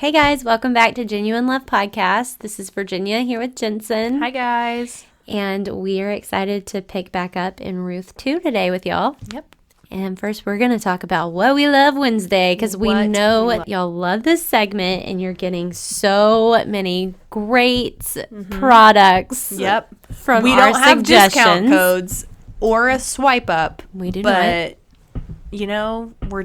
Hey guys, welcome back to Genuine Love Podcast. This is Virginia here with Jensen. Hi guys. And we are excited to pick back up in Ruth 2 today with y'all. Yep. And first we're going to talk about what we love Wednesday because we know y'all love this segment and you're getting so many great products from we our don't have suggestions. Discount codes or a swipe up. We do but you know, we're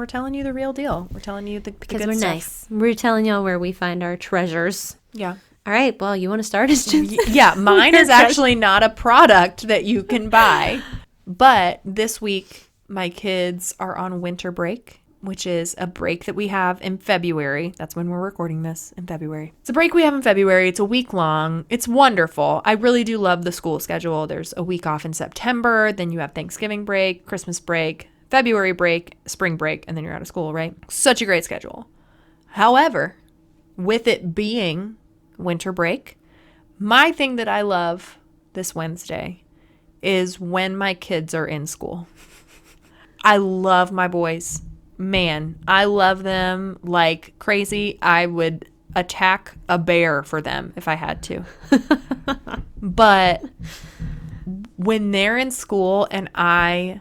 telling you the real deal. We're telling you the because good we're stuff. nice. We're telling y'all where we find our treasures. Yeah. All right. Well, you want to start us, Jensen? Yeah, mine is actually not a product that you can buy. But this week, my kids are on winter break, which is a break that we have in February. That's when we're recording this, in February. It's a break we have in February. It's a week long. It's wonderful. I really do love the school schedule. There's a week off in September. Then you have Thanksgiving break, Christmas break, February break, spring break, and then you're out of school, right? Such a great schedule. However, with it being winter break, my thing that I love this Wednesday is when my kids are in school. I love my boys. Man, I love them like crazy. I would attack a bear for them if I had to. But when they're in school and I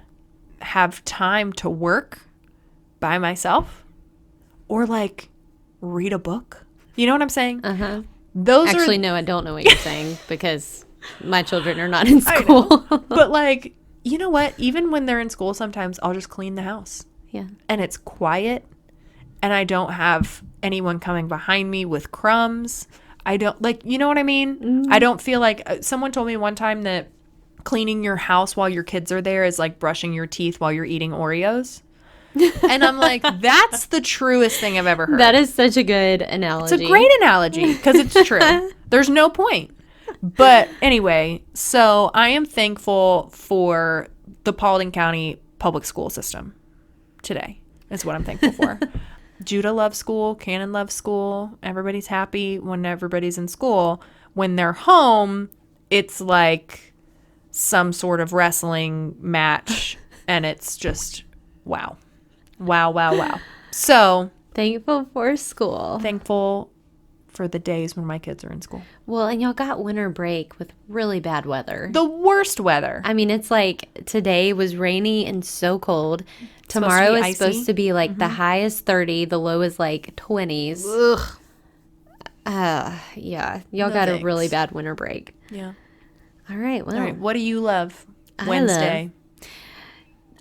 have time to work by myself or like read a book, you know what I'm saying? Uh-huh. Actually, no, I don't know what you're saying because my children are not in school. But like, you know what? Even when they're in school, sometimes I'll just clean the house. Yeah. And it's quiet and I don't have anyone coming behind me with crumbs. I don't like, you know what I mean? Mm-hmm. I don't feel like someone told me one time that cleaning your house while your kids are there is like brushing your teeth while you're eating Oreos. And I'm like, that's the truest thing I've ever heard. That is such a good analogy. It's a great analogy because it's true. There's no point. But anyway, so I am thankful for the Paulding County public school system today. Is what I'm thankful for. Judah loves school. Cannon loves school. Everybody's happy when everybody's in school. When they're home, it's like some sort of wrestling match. And it's just, wow. Wow, wow, wow. So thankful for school. Thankful for the days when my kids are in school. Well, and y'all got winter break with really bad weather. The worst weather. I mean, it's like today was rainy and so cold. Tomorrow is supposed to be like the high is 30, the low is like 20s. Ugh. Yeah. Y'all got a really bad winter break. Yeah. All right. Well, all right. What do you love Wednesday?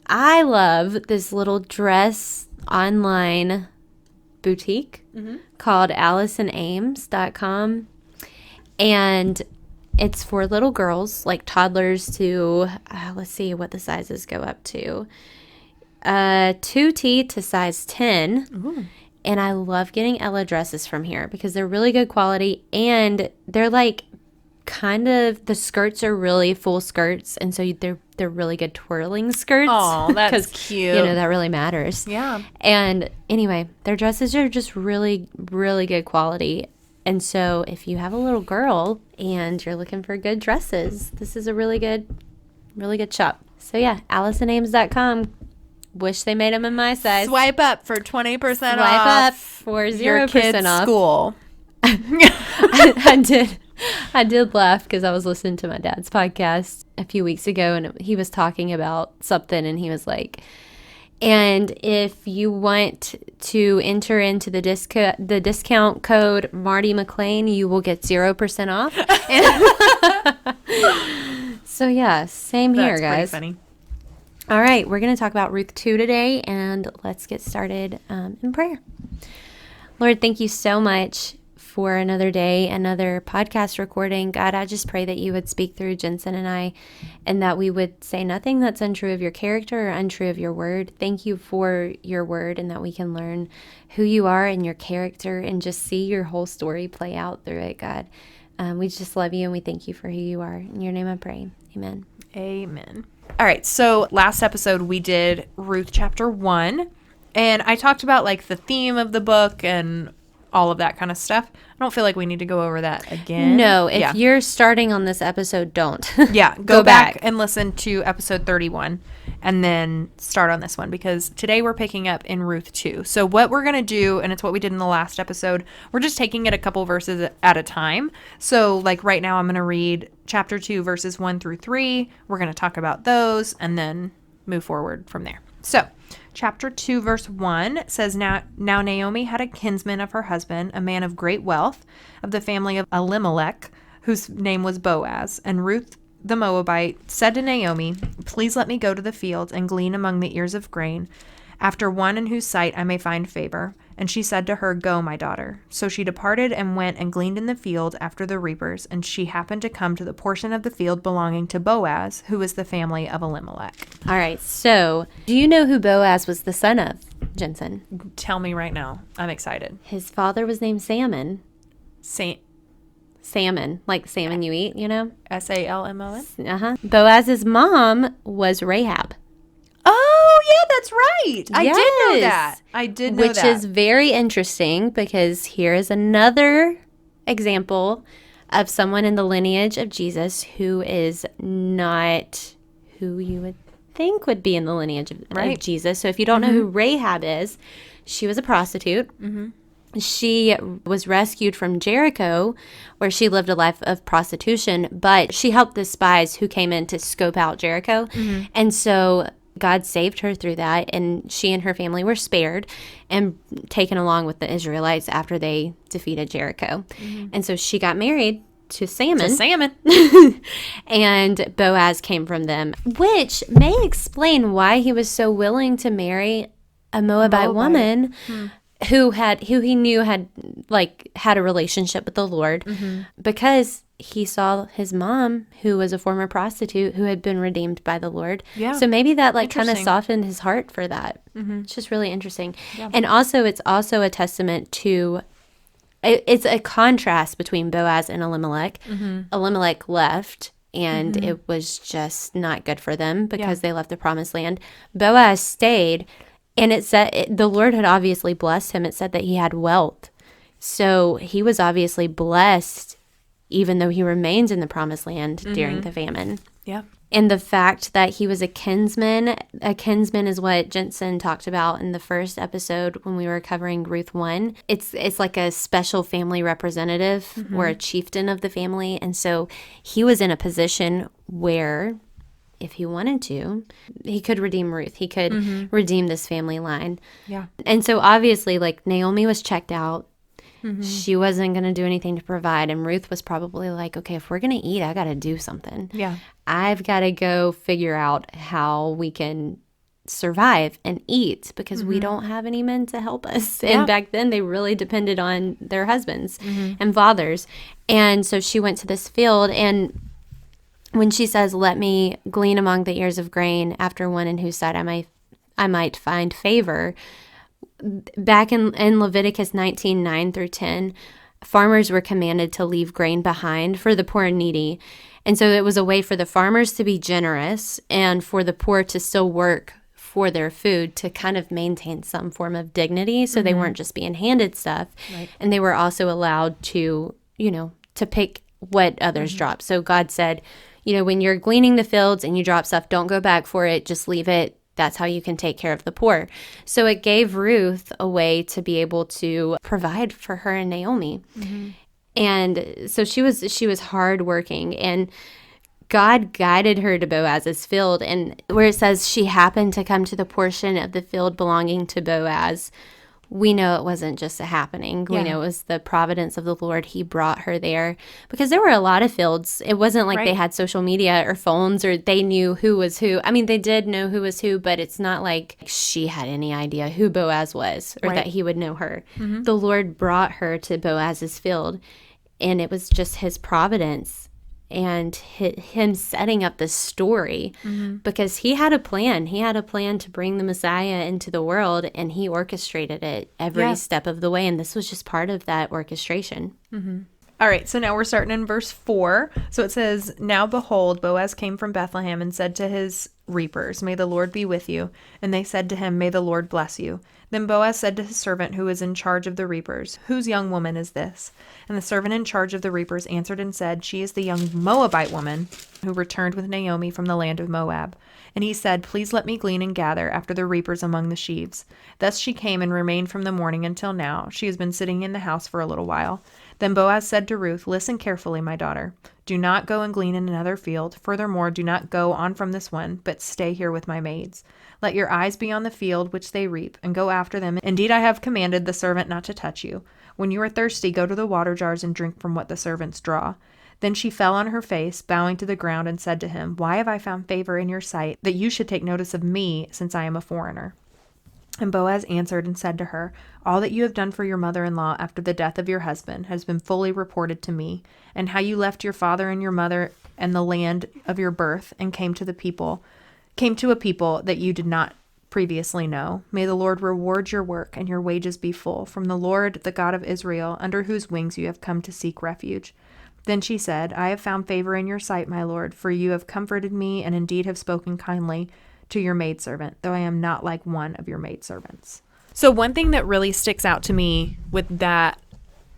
I love this little dress online boutique called AlisonAmes.com. And it's for little girls, like toddlers to, let's see what the sizes go up to. 2T to size 10. Ooh. And I love getting Ella dresses from here because they're really good quality and they're like kind of, the skirts are really full skirts, and so they're really good twirling skirts. Oh, that's cute. You know, that really matters. Yeah. And anyway, their dresses are just really, really good quality. And so if you have a little girl and you're looking for good dresses, this is a really good shop. So yeah, AlisonAmes.com. Wish they made them in my size. Swipe up for 20% off. Swipe up for 0% your kids' off. School. I did laugh because I was listening to my dad's podcast a few weeks ago and he was talking about something and he was like, and if you want to enter into the discount code Marty McLean, you will get 0% off. So yeah, same here, guys. That's pretty funny. All right, we're going to talk about Ruth 2 today, and let's get started in prayer. Lord, thank you so much for another day, another podcast recording. God, I just pray that you would speak through Jensen and I, and that we would say nothing that's untrue of your character or untrue of your word. Thank you for your word, and that we can learn who you are and your character and just see your whole story play out through it, God. We just love you, and we thank you for who you are. In your name I pray. Amen. Amen. All right, so last episode we did Ruth chapter 1, and I talked about like the theme of the book and all of that kind of stuff. I don't feel like we need to go over that again. No, if you're starting on this episode, don't. Yeah, go back and listen to episode 31. and then start on this one, because today we're picking up in Ruth 2. So what we're going to do, and it's what we did in the last episode, we're just taking it a couple verses at a time. So like right now I'm going to read chapter 2 verses 1 through 3. We're going to talk about those and then move forward from there. So chapter 2 verse 1 says, Now Naomi had a kinsman of her husband, a man of great wealth, of the family of Elimelech, whose name was Boaz. And Ruth the Moabite said to Naomi, Please let me go to the fields and glean among the ears of grain, after one in whose sight I may find favor. And she said to her, Go, my daughter. So she departed and went and gleaned in the field after the reapers, and she happened to come to the portion of the field belonging to Boaz, who was the family of Elimelech. All right, so do you know who Boaz was the son of, Jensen? Tell me right now. I'm excited. His father was named Salmon. Salmon, like salmon you eat, you know? Salmon? Uh-huh. Boaz's mom was Rahab. Oh, yeah, that's right. I Yes. did know that. I did know Which that. is very interesting, because here is another example of someone in the lineage of Jesus who is not who you would think would be in the lineage of Jesus. So if you don't know who Rahab is, she was a prostitute. Mm-hmm. She was rescued from Jericho, where she lived a life of prostitution, but she helped the spies who came in to scope out Jericho. Mm-hmm. And so God saved her through that, and she and her family were spared and taken along with the Israelites after they defeated Jericho. Mm-hmm. And so she got married to Salmon. And Boaz came from them, which may explain why he was so willing to marry a Moabite woman who he knew had a relationship with the Lord, because he saw his mom, who was a former prostitute, who had been redeemed by the Lord. Yeah. So maybe that kind of softened his heart for that. Mm-hmm. It's just really interesting. Yeah. And also, it's also a testament to, it's a contrast between Boaz and Elimelech. Mm-hmm. Elimelech left, and it was just not good for them because they left the promised land. Boaz stayed, and it said the Lord had obviously blessed him. It said that he had wealth. So he was obviously blessed, even though he remains in the promised land during the famine. Yeah. And the fact that he was a kinsman is what Jensen talked about in the first episode when we were covering Ruth 1. It's like a special family representative or a chieftain of the family. And so he was in a position where, if he wanted to, he could redeem Ruth. He could redeem this family line. Yeah. And so obviously, Naomi was checked out. She wasn't going to do anything to provide. And Ruth was probably like, okay, if we're going to eat, I got to do something. Yeah. I've got to go figure out how we can survive and eat, because we don't have any men to help us. Yeah. And back then they really depended on their husbands and fathers. And so she went to this field, and when she says, let me glean among the ears of grain after one in whose sight I might find favor, back in Leviticus 19:9 through 10, farmers were commanded to leave grain behind for the poor and needy. And so it was a way for the farmers to be generous and for the poor to still work for their food, to kind of maintain some form of dignity. So they weren't just being handed stuff. Right. And they were also allowed to, to pick what others dropped. So God said, when you're gleaning the fields and you drop stuff, don't go back for it. Just leave it. That's how you can take care of the poor. So it gave Ruth a way to be able to provide for her and Naomi. Mm-hmm. And so she was hardworking, and God guided her to Boaz's field. And where it says she happened to come to the portion of the field belonging to Boaz, we know it wasn't just a happening. Yeah. We know it was the providence of the Lord. He brought her there because there were a lot of fields. It wasn't like they had social media or phones, or they knew who was who. I mean, they did know who was who, but it's not like she had any idea who Boaz was, or that he would know her. Mm-hmm. The Lord brought her to Boaz's field, and it was just his providence and him setting up this story, because he had a plan. He had a plan to bring the Messiah into the world, and he orchestrated it every step of the way. And this was just part of that orchestration. Mm-hmm. All right, so now we're starting in verse 4. So it says, Now behold, Boaz came from Bethlehem and said to his reapers. May the Lord be with you. And they said to him, May the Lord bless you. Then Boaz said to his servant who was in charge of the reapers, Whose young woman is this? And the servant in charge of the reapers answered and said, She is the young Moabite woman who returned with Naomi from the land of Moab. And he said, Please let me glean and gather after the reapers among the sheaves. Thus she came and remained from the morning until now. She has been sitting in the house for a little while. Then Boaz said to Ruth, Listen carefully, my daughter. Do not go and glean in another field. Furthermore, do not go on from this one, but stay here with my maids. Let your eyes be on the field which they reap, and go after them. Indeed, I have commanded the servant not to touch you. When you are thirsty, go to the water jars and drink from what the servants draw. Then she fell on her face, bowing to the ground, and said to him, Why have I found favor in your sight, that you should take notice of me, since I am a foreigner? And Boaz answered and said to her, All that you have done for your mother-in-law after the death of your husband has been fully reported to me, and how you left your father and your mother and the land of your birth and came to a people that you did not previously know. May the Lord reward your work and your wages be full from the Lord, the God of Israel, under whose wings you have come to seek refuge. Then she said, I have found favor in your sight, my Lord, for you have comforted me and indeed have spoken kindly to your maidservant, though I am not like one of your maidservants. So one thing that really sticks out to me with that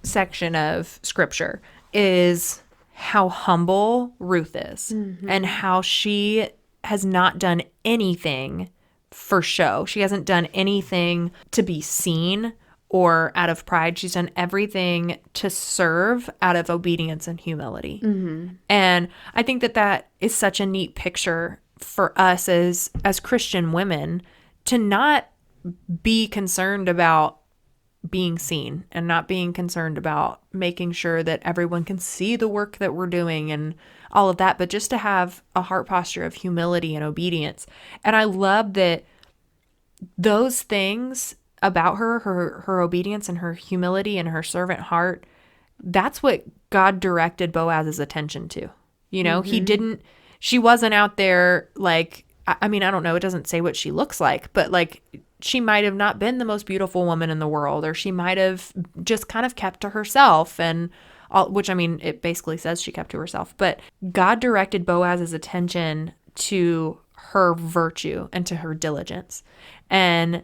section of scripture is how humble Ruth is, and how she has not done anything for show. She hasn't done anything to be seen or out of pride. She's done everything to serve out of obedience and humility. And I think that that is such a neat picture for us as Christian women, to not be concerned about being seen and not being concerned about making sure that everyone can see the work that we're doing and all of that, but just to have a heart posture of humility and obedience. And I love that those things about her obedience and her humility and her servant heart, that's what God directed Boaz's attention to. You know, she wasn't out there like, I mean, I don't know, it doesn't say what she looks like, but like she might have not been the most beautiful woman in the world, or she might have just kind of kept to herself, and all, which, I mean, it basically says she kept to herself, but God directed Boaz's attention to her virtue and to her diligence. And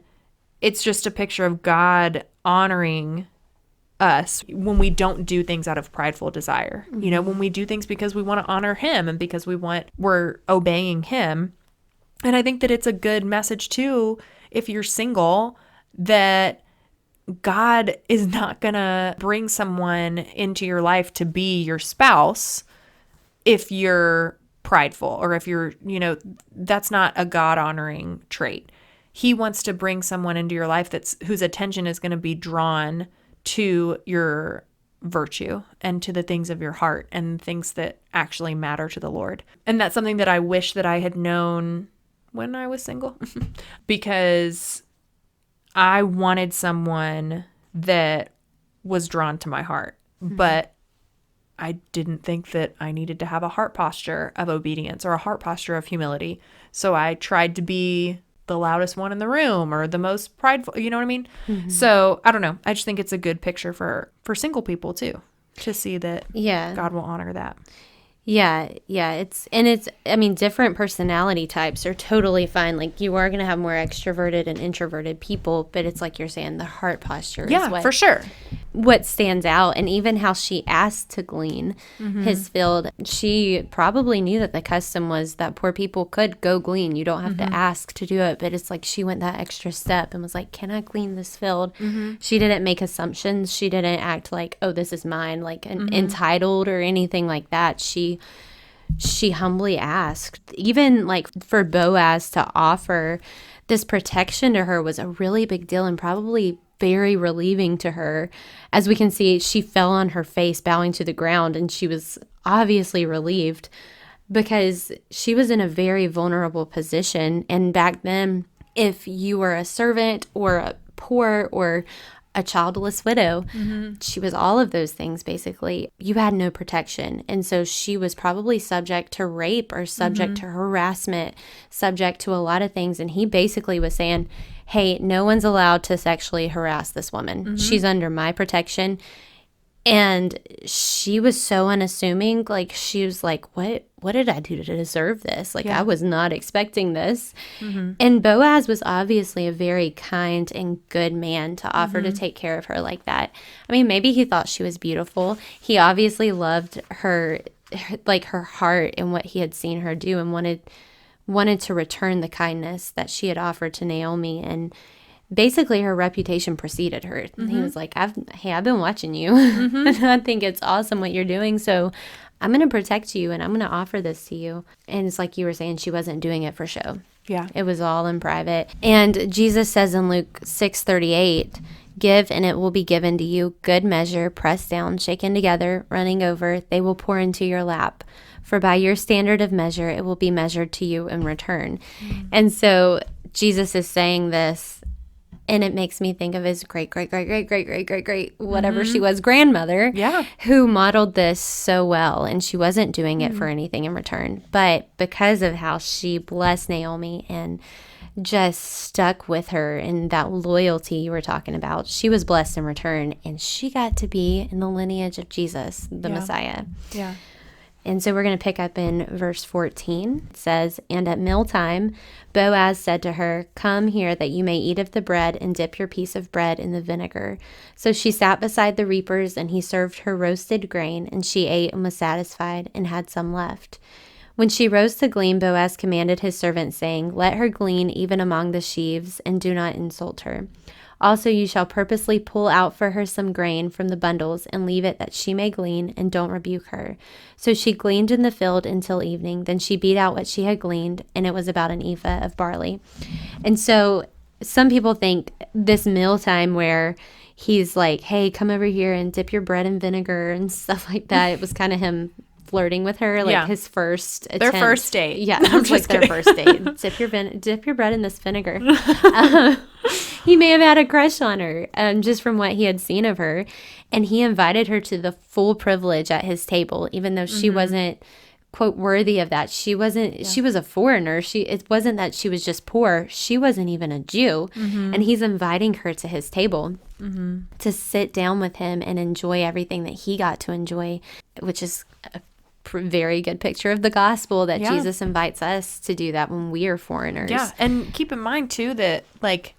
it's just a picture of God honoring us when we don't do things out of prideful desire. You know, when we do things because we want to honor him and because we're obeying him. And I think that it's a good message too, if you're single, that God is not going to bring someone into your life to be your spouse if you're prideful, or if you're, you know, that's not a God honoring trait. He wants to bring someone into your life whose attention is going to be drawn to your virtue and to the things of your heart and things that actually matter to the Lord. And that's something that I wish that I had known when I was single, because I wanted someone that was drawn to my heart, but I didn't think that I needed to have a heart posture of obedience or a heart posture of humility. So I tried to be the loudest one in the room or the most prideful, you know what I mean? So I don't know. I just think it's a good picture for single people too, to see that God will honor that. Yeah. I mean, different personality types are totally fine. Like, you are going to have more extroverted and introverted people, but it's like you're saying, the heart posture is for sure. What stands out. And even how she asked to glean his field, she probably knew that the custom was that poor people could go glean. You don't have to ask to do it, but it's like she went that extra step and was like, can I glean this field? She didn't make assumptions. She didn't act like, oh, this is mine, like entitled or anything like that. She humbly asked. Even like for Boaz to offer this protection to her was a really big deal, and probably very relieving to her. As we can see, she fell on her face, bowing to the ground, and she was obviously relieved because she was in a very vulnerable position. And back then, if you were a servant or a poor or a childless widow, she was all of those things basically. You had no protection. And so she was probably subject to rape or subject to harassment, subject to a lot of things. And he basically was saying, hey, no one's allowed to sexually harass this woman. She's under my protection. And she was so unassuming. Like, she was like, what did I do to deserve this? Like, I was not expecting this. And Boaz was obviously a very kind and good man to offer to take care of her like that. I mean, maybe he thought she was beautiful. He obviously loved her, like her heart and what he had seen her do, and wanted to return the kindness that she had offered to Naomi. And basically her reputation preceded her. He was like, I've been watching you. And I think it's awesome what you're doing. So I'm going to protect you and I'm going to offer this to you. And it's like you were saying, she wasn't doing it for show. Yeah. It was all in private. And Jesus says in Luke 6:38, give and it will be given to you. Good measure, pressed down, shaken together, running over. They will pour into your lap. For by your standard of measure, it will be measured to you in return. And so Jesus is saying this. And it makes me think of his great, whatever she was, grandmother, who modeled this so well. And she wasn't doing it for anything in return. But because of how she blessed Naomi and just stuck with her and that loyalty you were talking about, she was blessed in return. And she got to be in the lineage of Jesus, the Messiah. Yeah. And so we're going to pick up in verse 14. It says, and at mealtime, Boaz said to her, come here that you may eat of the bread and dip your piece of bread in the vinegar. So she sat beside the reapers, and he served her roasted grain, and she ate and was satisfied and had some left. When she rose to glean, Boaz commanded his servant, saying, let her glean even among the sheaves, and do not insult her. Also, you shall purposely pull out for her some grain from the bundles and leave it that she may glean, and don't rebuke her. So she gleaned in the field until evening. Then she beat out what she had gleaned, and it was about an ephah of barley. And so some people think this mealtime where he's like, hey, come over here and dip your bread in vinegar and stuff like that. It was kind of him flirting with her, like his first attempt. Their first date. Yeah, it was like their first date. Dip your bread in this vinegar. He may have had a crush on her, just from what he had seen of her, and he invited her to the full privilege at his table, even though she wasn't, quote, worthy of that. She wasn't. She was a foreigner. It wasn't that she was just poor. She wasn't even a Jew, and he's inviting her to his table to sit down with him and enjoy everything that he got to enjoy, which is a very good picture of the gospel that Jesus invites us to do that when we are foreigners. Yeah, and keep in mind too that, like,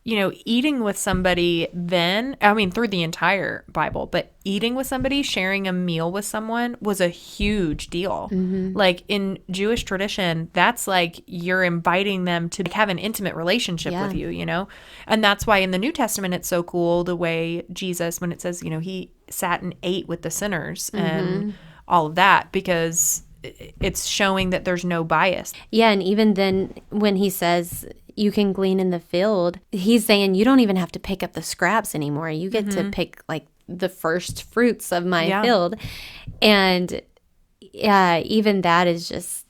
you know, eating with somebody then, I mean, through the entire Bible, but eating with somebody, sharing a meal with someone was a huge deal. Like in Jewish tradition, that's like you're inviting them to have an intimate relationship with you, you know? And that's why in the New Testament, it's so cool the way Jesus, when it says, you know, he sat and ate with the sinners and all of that, because it's showing that there's no bias. Yeah, and even then when he says you can glean in the field, he's saying you don't even have to pick up the scraps anymore. You get to pick like the first fruits of my field. And even that is just,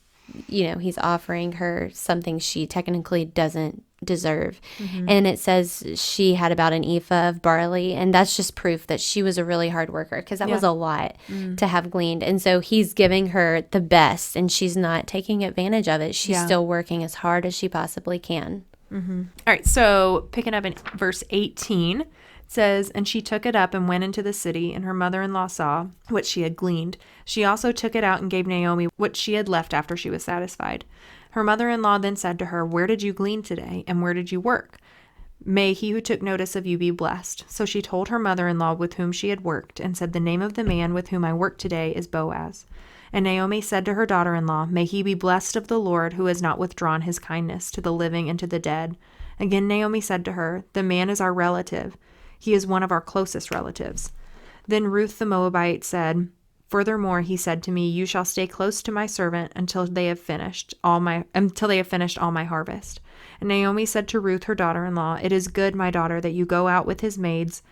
you know, he's offering her something she technically doesn't deserve. And it says she had about an ephah of barley, and that's just proof that she was a really hard worker, because that was a lot to have gleaned. And so he's giving her the best, and she's not taking advantage of it. She's still working as hard as she possibly can. All right, so picking up in verse 18, it says, and she took it up and went into the city, and her mother-in-law saw what she had gleaned. She also took it out and gave Naomi what she had left after she was satisfied. Her mother-in-law then said to her, where did you glean today, and where did you work? May he who took notice of you be blessed. So she told her mother-in-law with whom she had worked, and said, the name of the man with whom I work today is Boaz. And Naomi said to her daughter-in-law, may he be blessed of the Lord, who has not withdrawn his kindness to the living and to the dead. Again Naomi said to her, the man is our relative. He is one of our closest relatives. Then Ruth the Moabite said, furthermore, he said to me, you shall stay close to my servant until they have finished all my harvest. And Naomi said to Ruth, her daughter-in-law, it is good, my daughter, that you go out with his maids,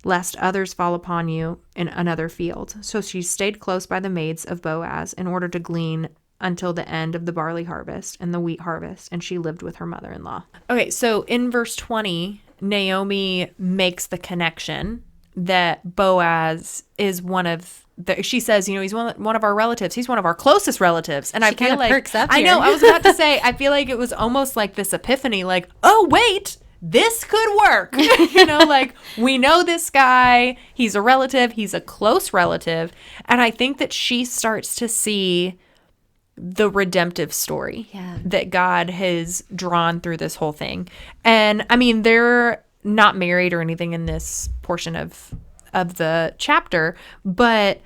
lest others fall upon you in another field. So she stayed close by the maids of Boaz in order to glean until the end of the barley harvest and the wheat harvest, and she lived with her mother-in-law. Okay, so in verse 20, Naomi makes the connection that Boaz is one of she says, you know, he's one of our relatives. He's one of our closest relatives. And she I feel like perks up I here. know. I was about to say, I feel like it was almost like this epiphany, like, oh wait, this could work. Like, we know this guy. He's a relative. He's a close relative. And I think that she starts to see the redemptive story that God has drawn through this whole thing. And I mean, they're not married or anything in this portion of the chapter, but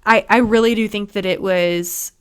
I really do think that it was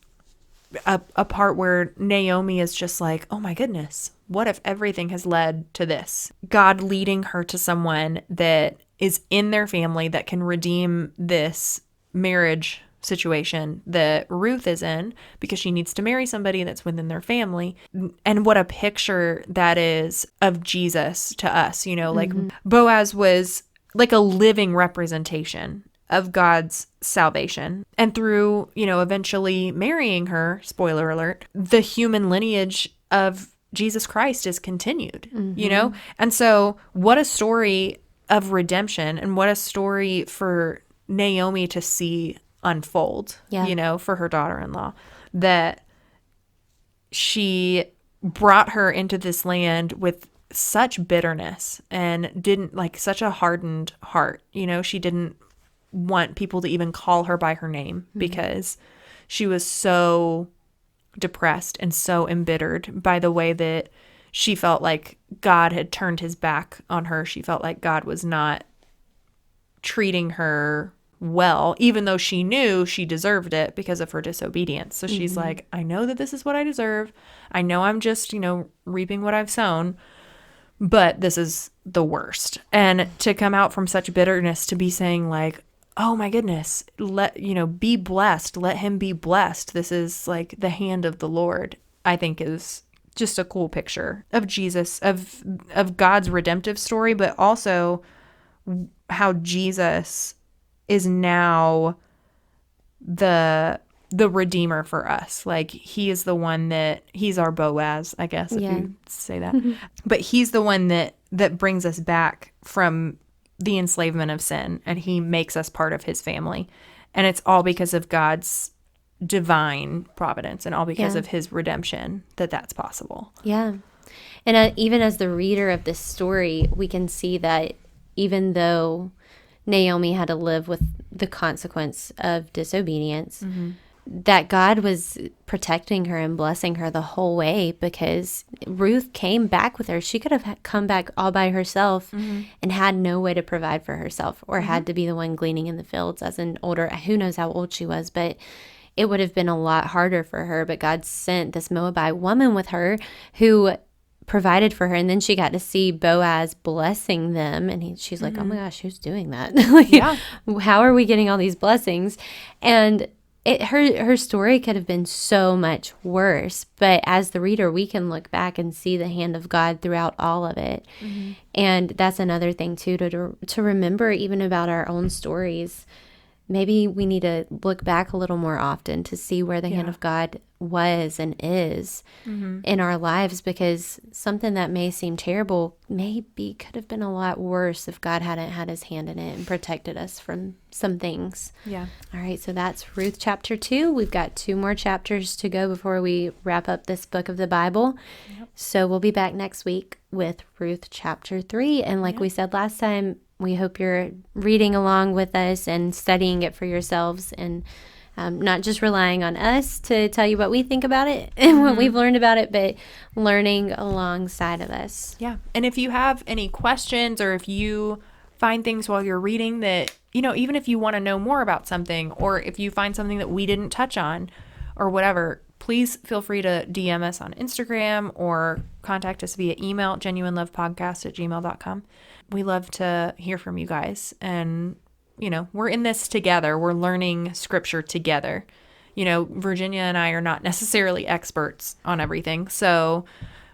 a part where Naomi is just like, oh my goodness, what if everything has led to this? God leading her to someone that is in their family that can redeem this marriage situation that Ruth is in, because she needs to marry somebody that's within their family. And what a picture that is of Jesus to us, like Boaz was like a living representation of God's salvation. And through, eventually marrying her, spoiler alert, the human lineage of Jesus Christ is continued, And so what a story of redemption, and what a story for Naomi to see unfold, for her daughter-in-law, that she brought her into this land with such bitterness and didn't, like, such a hardened heart. She didn't want people to even call her by her name because she was so depressed and so embittered by the way that she felt like God had turned his back on her. She felt like God was not treating her well, even though she knew she deserved it because of her disobedience. So she's like, I know that this is what I deserve. I know I'm just, reaping what I've sown, but this is the worst. And to come out from such bitterness to be saying like, oh my goodness, be blessed. Let him be blessed. This is like the hand of the Lord, I think is just a cool picture of Jesus, of God's redemptive story, but also how Jesus is now the redeemer for us. Like, he is the one that, he's our Boaz, I guess, if you say that. But he's the one that brings us back from the enslavement of sin, and he makes us part of his family. And it's all because of God's divine providence and all because of his redemption that's possible. Yeah. And even as the reader of this story, we can see that even though Naomi had to live with the consequence of disobedience, that God was protecting her and blessing her the whole way, because Ruth came back with her. She could have come back all by herself and had no way to provide for herself, or had to be the one gleaning in the fields as an older, who knows how old she was, but it would have been a lot harder for her. But God sent this Moabite woman with her who provided for her, and then she got to see Boaz blessing them, and she's like, oh my gosh, who's doing that? How are we getting all these blessings? And her story could have been so much worse, but as the reader, we can look back and see the hand of God throughout all of it. And that's another thing too, to remember, even about our own stories. Maybe we need to look back a little more often to see where the hand of God was and is in our lives, because something that may seem terrible maybe could have been a lot worse if God hadn't had his hand in it and protected us from some things. Yeah. All right, so that's Ruth chapter 2. We've got 2 more chapters to go before we wrap up this book of the Bible. So we'll be back next week with Ruth chapter 3. And like we said last time, we hope you're reading along with us and studying it for yourselves, and not just relying on us to tell you what we think about it and what we've learned about it, but learning alongside of us. Yeah. And if you have any questions, or if you find things while you're reading that, even if you want to know more about something, or if you find something that we didn't touch on or whatever, please feel free to DM us on Instagram or contact us via email, genuinelovepodcast@gmail.com. We love to hear from you guys. And, we're in this together. We're learning scripture together. Virginia and I are not necessarily experts on everything. So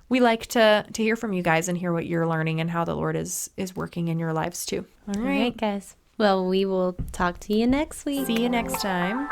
we like to hear from you guys and hear what you're learning and how the Lord is working in your lives too. All right, guys. Well, we will talk to you next week. See you next time.